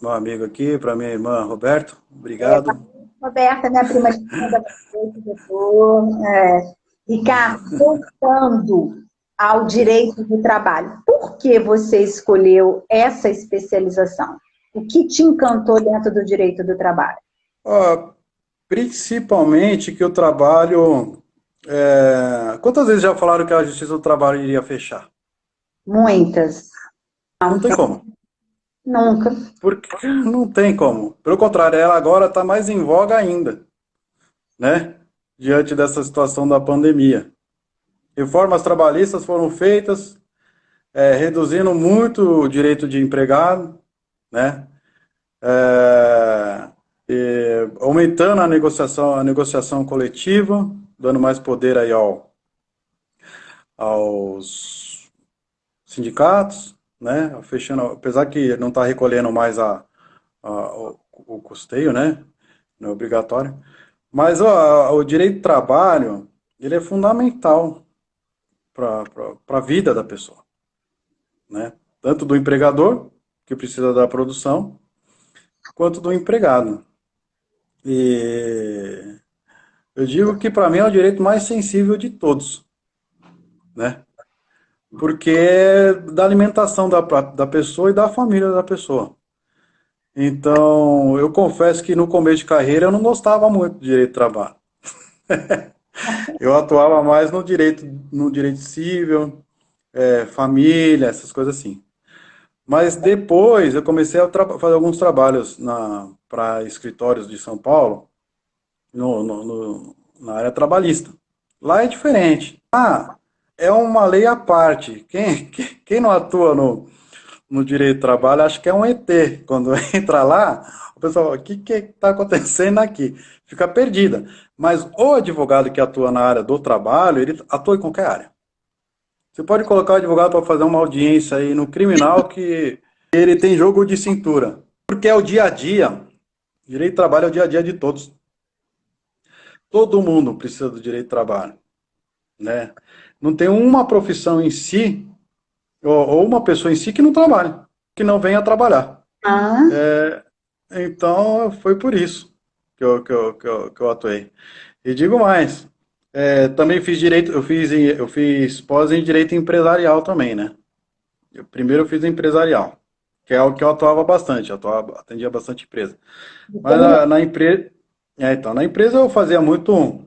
meu amigo aqui, para minha irmã Roberto. Obrigado. Roberta, minha prima de segunda, doutor. Ricardo, voltando ao direito do trabalho, por que você escolheu essa especialização? O que te encantou dentro do direito do trabalho? Ó, principalmente que o trabalho. Quantas vezes já falaram que a Justiça do Trabalho iria fechar? Muitas. Não Não tem tem, como. nunca. Porque não tem como. Pelo contrário, ela agora está mais em voga ainda, né? Diante dessa situação da pandemia. Reformas trabalhistas foram feitas, reduzindo muito o direito de empregado, né? Aumentando a negociação coletiva, dando mais poder aí aos sindicatos, né? Fechando, apesar que não está recolhendo mais o custeio, né? Não é obrigatório. Mas o direito de trabalho, ele é fundamental para a vida da pessoa, né? Tanto do empregador, que precisa da produção, quanto do empregado. E eu digo que para mim é o direito mais sensível de todos, né? Porque é da alimentação da pessoa e da família da pessoa. Então, eu confesso que no começo de carreira eu não gostava muito do direito de trabalho. Eu atuava mais no direito civil, família, essas coisas assim. Mas depois eu comecei a fazer alguns trabalhos para escritórios de São Paulo, na área trabalhista. Lá é diferente. É uma lei à parte. Quem não atua no direito do trabalho acha que é um ET. Quando entra lá, o pessoal fala, o que está acontecendo aqui? Fica perdida. Mas o advogado que atua na área do trabalho, ele atua em qualquer área. Você pode colocar o advogado para fazer uma audiência aí no criminal que ele tem jogo de cintura. Porque é o dia a dia. Direito de trabalho é o dia a dia de todos. Todo mundo precisa do direito de trabalho, né? Não tem uma profissão em si, ou uma pessoa em si que não trabalhe, que não venha trabalhar. Ah, Então, foi por isso que eu atuei. E digo mais, também fiz direito, eu fiz pós em direito empresarial também, né? Primeiro eu fiz empresarial, que é algo que eu atuava bastante, atendia bastante empresa. Mas tem na empresa, então, na empresa eu fazia muito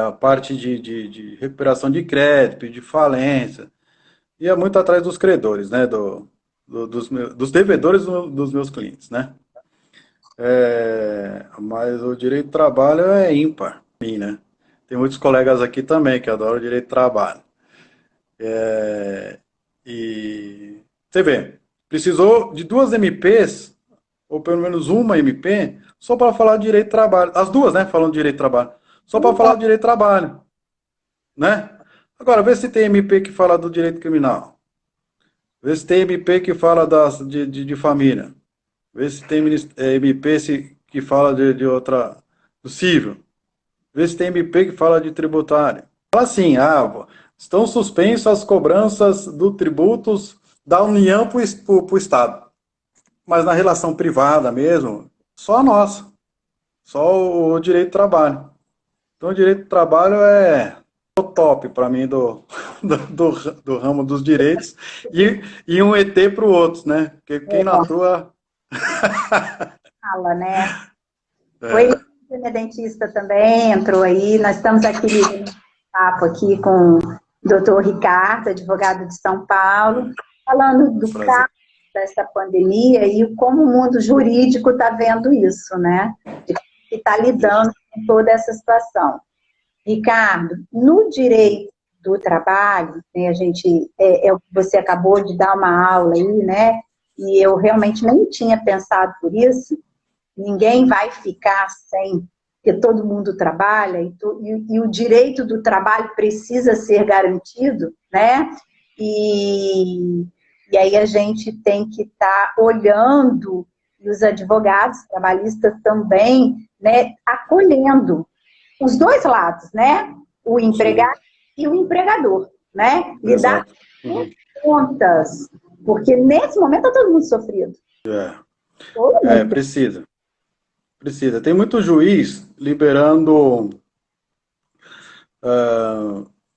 a parte de recuperação de crédito, de falência, ia muito atrás dos credores, né? Dos devedores dos meus clientes, né? Mas o direito do trabalho é ímpar, mim, né? Tem muitos colegas aqui também que adoram o direito do trabalho. E você vê, precisou de duas MPs, ou pelo menos uma MP, só para falar de direito do trabalho. As duas, né? Falando de direito do trabalho. Só para falar do direito do trabalho, né? Agora, vê se tem MP que fala do direito criminal. Vê se tem MP que fala de família. Vê se tem MP que fala de outra, do civil. Vê se tem MP que fala de tributário. Fala assim, estão suspensas as cobranças do tributos da União para o Estado. Mas na relação privada mesmo, só a nossa. Só o direito do trabalho. Então o direito do trabalho é o top para mim do ramo dos direitos e um ET para o outro, né? Porque quem não atua... Fala, né? O Eli, é dentista também, entrou aí. Nós estamos aqui um papo aqui com o doutor Ricardo, advogado de São Paulo, falando do caso dessa pandemia e como o mundo jurídico está vendo isso, né? Que está lidando com toda essa situação. Ricardo, no direito do trabalho, né, você acabou de dar uma aula aí, né? E eu realmente nem tinha pensado por isso. Ninguém vai ficar sem, porque todo mundo trabalha e o direito do trabalho precisa ser garantido, né? E aí a gente tem que estar olhando, e os advogados trabalhistas também, né, acolhendo os dois lados, né? O empregado e o empregador, né? Lidar com contas, porque nesse momento está todo mundo sofrido. Precisa. Tem muito juiz liberando,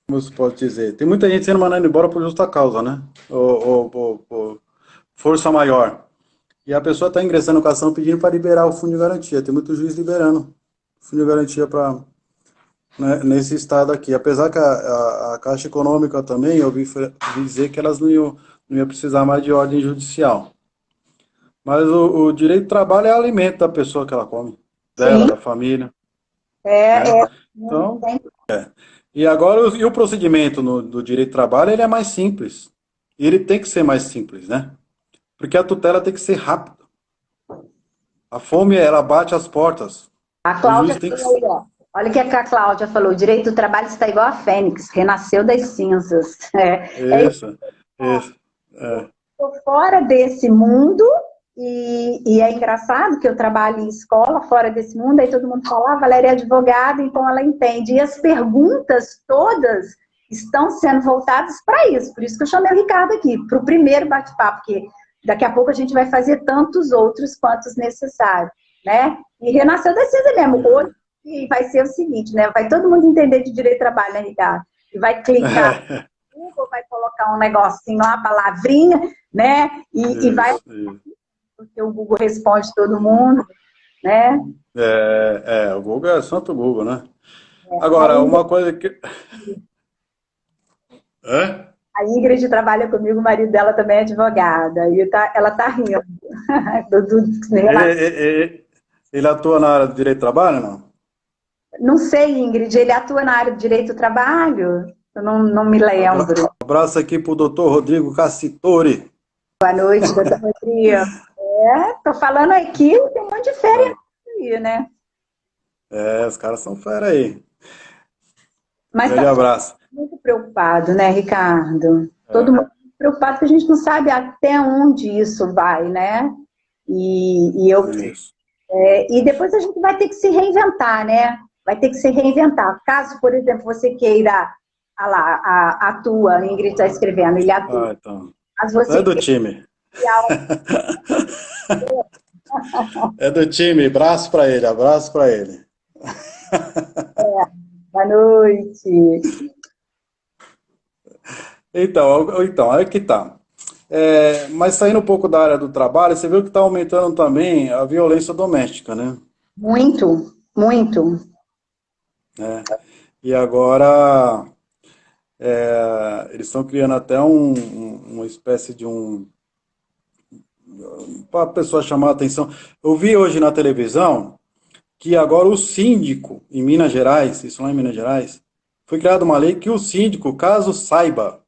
como se pode dizer, tem muita gente sendo mandada embora por justa causa, né? Ou força maior. E a pessoa está ingressando com a ação pedindo para liberar o fundo de garantia. Tem muito juiz liberando o fundo de garantia nesse estado aqui. Apesar que a Caixa Econômica também, eu ouvi dizer que elas não iam precisar mais de ordem judicial. Mas o direito do trabalho é o alimento da pessoa que ela come, dela, da família. Então, E agora, o procedimento do direito do trabalho, ele é mais simples. E ele tem que ser mais simples, né? Porque a tutela tem que ser rápida. A fome, ela bate as portas. A Cláudia falou, olha o que a Cláudia falou, o direito do trabalho está igual a Fênix, renasceu das cinzas. Isso. Estou fora desse mundo e é engraçado que eu trabalho em escola fora desse mundo, aí todo mundo fala, Valéria é advogada, então ela entende. E as perguntas todas estão sendo voltadas para isso, por isso que eu chamei o Ricardo aqui, para o primeiro bate-papo, porque daqui a pouco a gente vai fazer tantos outros quantos necessário, né? E renasceu das cinzas mesmo. Hoje vai ser o seguinte, né? Vai todo mundo entender de direito de trabalho, né, Ricardo? E vai clicar no Google, vai colocar um negocinho lá, uma palavrinha, né? E vai... Porque o Google responde todo mundo, né? O Google é santo Google, né? Agora, uma coisa que... A Ingrid trabalha comigo, o marido dela também é advogada, e ela tá rindo. Ele atua na área do direito do trabalho, não? Não sei, Ingrid, ele atua na área do direito do trabalho? Eu não me lembro. Um abraço aqui pro doutor Rodrigo Cassitori. Boa noite, doutor Rodrigo. Tô falando aqui, tem um monte de férias aí, né? Os caras são fera aí. Mas grande abraço. Muito preocupado, né, Ricardo? Todo mundo preocupado, porque a gente não sabe até onde isso vai, né? E depois a gente vai ter que se reinventar, né? Vai ter que se reinventar. Caso, por exemplo, você queira, atua, a Ingrid está escrevendo, ele atua. Então. Mas você é do time. É do time, abraço para ele. Boa noite. Então, aí que tá. Mas saindo um pouco da área do trabalho, você viu que está aumentando também a violência doméstica, né? Muito, muito. E agora eles estão criando até uma espécie de para a pessoa chamar a atenção. Eu vi hoje na televisão que agora o síndico em Minas Gerais, isso lá em Minas Gerais, foi criada uma lei que o síndico, caso saiba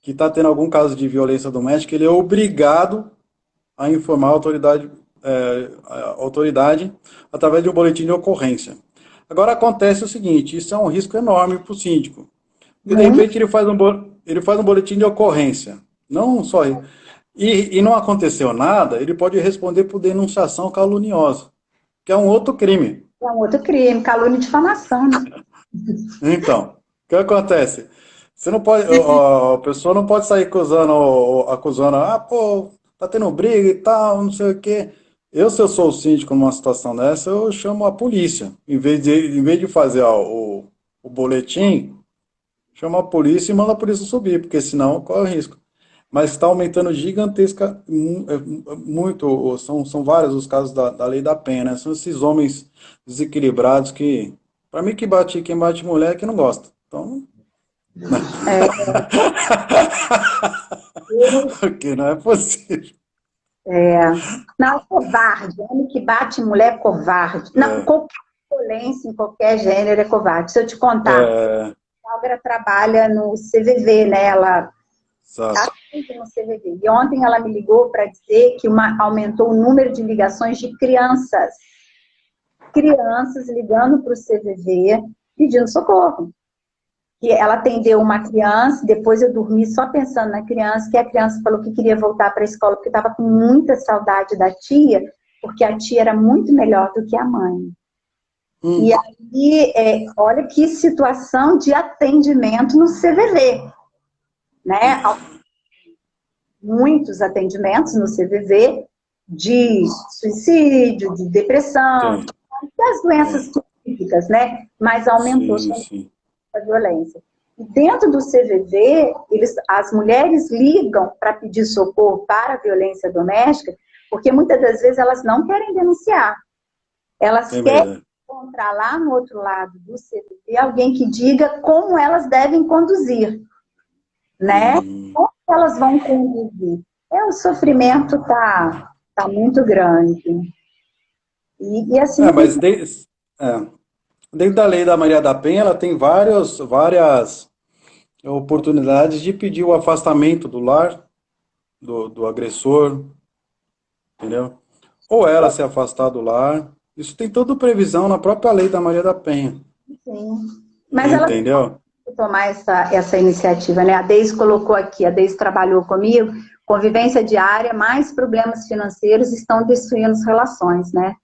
que está tendo algum caso de violência doméstica, ele é obrigado a informar a autoridade através de um boletim de ocorrência. Agora acontece o seguinte, isso é um risco enorme para o síndico. Porque de repente ele faz um boletim de ocorrência. Não só e não aconteceu nada, ele pode responder por denunciação caluniosa, que é um outro crime. É um outro crime, calúnia e difamação, né? Então, o que acontece? Você não pode, a pessoa não pode sair acusando, pô, tá tendo briga e tal, não sei o quê. Se eu sou o síndico numa situação dessa, eu chamo a polícia. Em vez de fazer o boletim, chama a polícia e manda a polícia subir, porque senão corre risco. Mas está aumentando gigantesca, muito, são vários os casos da lei da penha, né? São esses homens desequilibrados que, para mim, quem bate mulher é que não gosta. Então, É, porque não é possível. é, não, covarde, homem que bate mulher é covarde. Não, É, qualquer violência em qualquer gênero é covarde. Se eu te contar, é, a Álvaro trabalha no CVV, né? Ela exato. atende no CVV. E ontem ela me ligou para dizer que aumentou o número de ligações de crianças. Crianças ligando para o CVV pedindo socorro. Que ela atendeu uma criança, depois eu dormi só pensando na criança, que a criança falou que queria voltar para a escola porque estava com muita saudade da tia, porque a tia era muito melhor do que a mãe. E aí, olha que situação de atendimento no CVV, né? Muitos atendimentos no CVV de suicídio, de depressão, Tem, das doenças tem. típicas, né? Mas aumentou Sim, sim. a violência. E dentro do CVV, as mulheres ligam para pedir socorro para a violência doméstica, porque muitas das vezes elas não querem denunciar. Elas Tem querem medo. encontrar lá no outro lado do CVV alguém que diga como elas devem conduzir, né? Como elas vão conduzir. O sofrimento tá muito grande. E assim, Mas dentro da lei da Maria da Penha, ela tem várias oportunidades de pedir o afastamento do lar, do agressor, entendeu? Ou ela se afastar do lar. Isso tem toda previsão na própria lei da Maria da Penha, sim. Mas ela entendeu? tomar essa iniciativa, né? A Deise colocou aqui, a Deise trabalhou comigo, convivência diária, mais problemas financeiros estão destruindo as relações, né?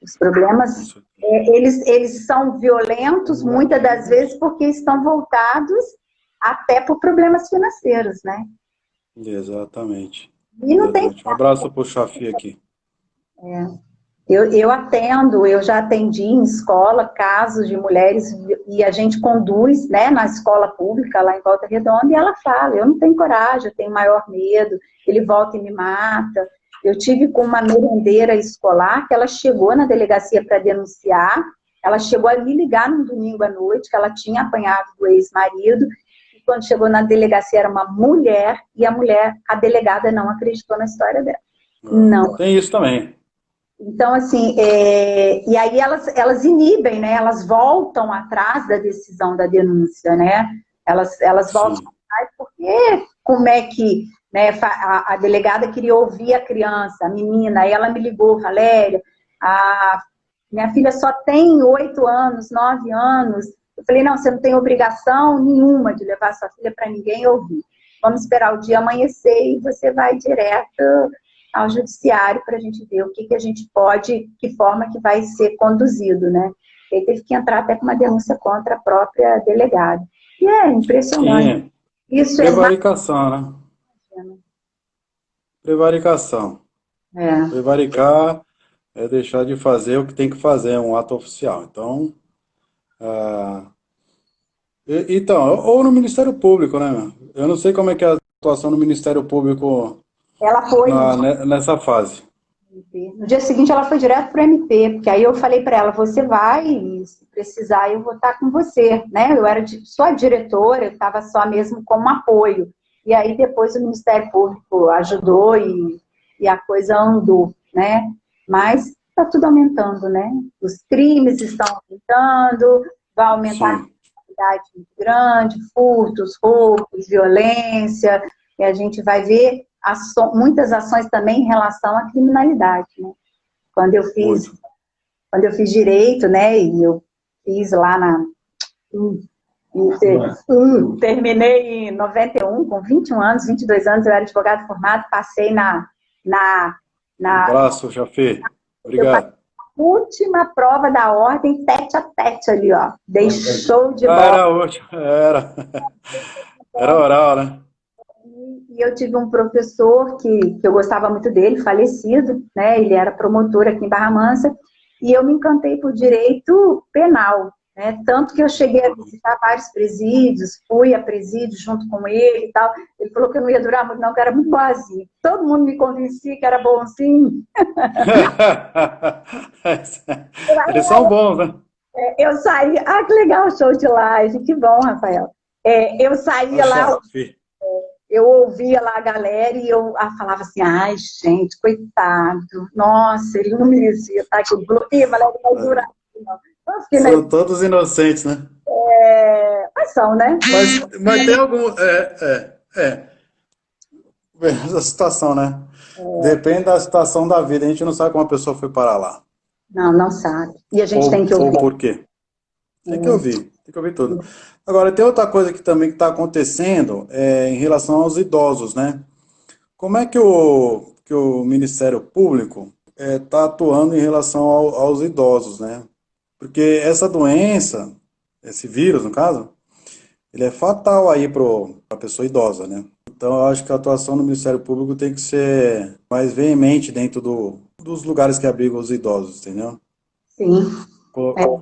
Os problemas, eles são violentos muitas das vezes porque estão voltados até por problemas financeiros, né? Exatamente. E não tem. Exatamente. Um abraço pro Chafi aqui. Eu atendo, eu já atendi em escola casos de mulheres e a gente conduz, né, na escola pública lá em Volta Redonda e ela fala, eu não tenho coragem, eu tenho maior medo, ele volta e me mata. Eu tive com uma merendeira escolar que ela chegou na delegacia para denunciar, ela chegou a me ligar num domingo à noite que ela tinha apanhado do ex-marido e quando chegou na delegacia era uma mulher e a delegada não acreditou na história dela. Não. Tem isso também. Então, assim, e aí elas inibem, né? Elas voltam atrás da decisão da denúncia, né? Elas voltam Sim. atrás porque como é que, né, a delegada queria ouvir a criança, a menina, aí ela me ligou, Valéria, minha filha só tem 8 anos, 9 anos. Eu falei, não, você não tem obrigação nenhuma de levar sua filha para ninguém ouvir. Vamos esperar o dia amanhecer e você vai direto ao judiciário para a gente ver o que a gente pode, que forma que vai ser conduzido, né? Ele teve que entrar até com uma denúncia contra a própria delegada. E é impressionante. Sim. Isso Prevaricação, né? Prevaricação. é. Prevaricar é deixar de fazer o que tem que fazer, é um ato oficial. Então, então, ou no Ministério Público, né, meu? Eu não sei como é que é a atuação no Ministério Público Ela foi nessa fase. no dia seguinte ela foi direto para o MP, porque aí eu falei para ela, você vai, e se precisar eu vou estar com você, né? Eu era só a diretora, eu estava só mesmo como apoio. E aí depois o Ministério Público ajudou e a coisa andou, né? Mas está tudo aumentando, né? Os crimes estão aumentando, vai aumentar Sim. a quantidade muito grande, furtos, roubos, violência, e a gente vai ver muitas ações também em relação à criminalidade, né? Quando eu fiz direito, né, e eu fiz lá terminei em 91, com 21 anos, 22 anos, eu era advogado formado, passei Um abraço, Jafê. eu passei Obrigado. última prova da ordem, tete a tete ali, ó. Dei show de bola. Era útil, era oral, né? E eu tive um professor que eu gostava muito dele, falecido, né? Ele era promotor aqui em Barra Mansa, e eu me encantei por direito penal, né? Tanto que eu cheguei a visitar vários presídios, fui a presídio junto com ele e tal. Ele falou que eu não ia durar muito, não, que era muito boazinho. Todo mundo me convencia que era bonzinho. Eles são bons, né? Eu saí, que legal, show de live, que bom, Rafael. Eu saía lá, eu ouvia lá a galera e eu falava assim, ai, gente, coitado, nossa, ele não merecia estar aqui. Mas ele vai durar. São todos inocentes, né? Mas são, né? Mas tem algum... Essa situação, né? Depende da situação da vida. A gente não sabe como a pessoa foi parar lá. Não sabe. E a gente tem que ouvir. Ou por quê? Tem que ouvir tudo. Agora, tem outra coisa que também está acontecendo em relação aos idosos, né? Como é que o Ministério Público está atuando em relação aos idosos, né? Porque essa doença, esse vírus, no caso, ele é fatal aí para a pessoa idosa, né? Então, eu acho que a atuação do Ministério Público tem que ser mais veemente dentro dos lugares que abrigam os idosos, entendeu? Sim.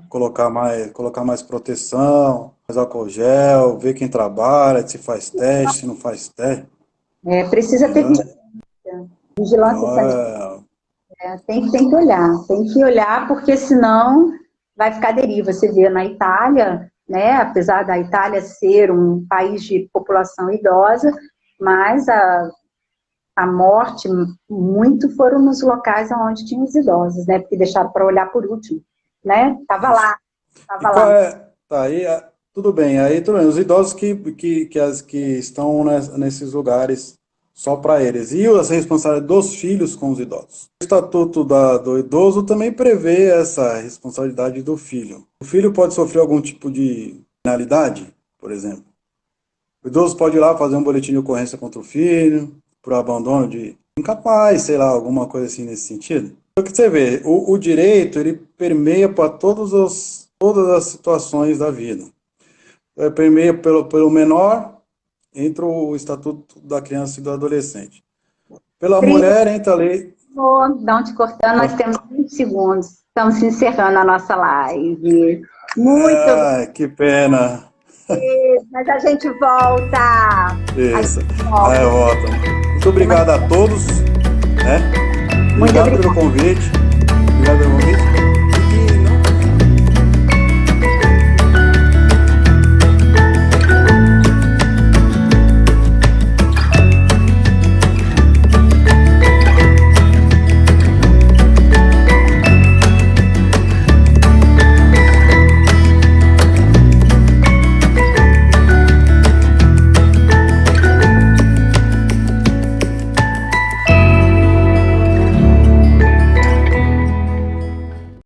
Colocar mais proteção, mais álcool gel, ver quem trabalha, se faz teste, se não faz teste. Precisa ter vigilância sanitária. Tem que olhar, porque senão vai ficar deriva. Você vê na Itália, né, apesar da Itália ser um país de população idosa, mas a morte, muito foram nos locais onde tinham os idosos, né, porque deixaram para olhar por último, né, tava lá. Aí, tudo bem, os idosos que estão nesses lugares só para eles. E as responsabilidades dos filhos com os idosos. O Estatuto do Idoso também prevê essa responsabilidade do filho. O filho pode sofrer algum tipo de penalidade, por exemplo. O idoso pode ir lá fazer um boletim de ocorrência contra o filho, por abandono de incapaz, sei lá, alguma coisa assim nesse sentido. Então, que você vê, o direito, ele permeia para todas as situações da vida. Permeia pelo menor, entra o Estatuto da Criança e do Adolescente. Pela mulher, entra a lei... Não te cortando, nós temos 20 segundos. Estamos encerrando a nossa live. Muito que pena. Mas a gente volta. Isso. Eu volto. Muito obrigado a todos. Obrigado pelo convite.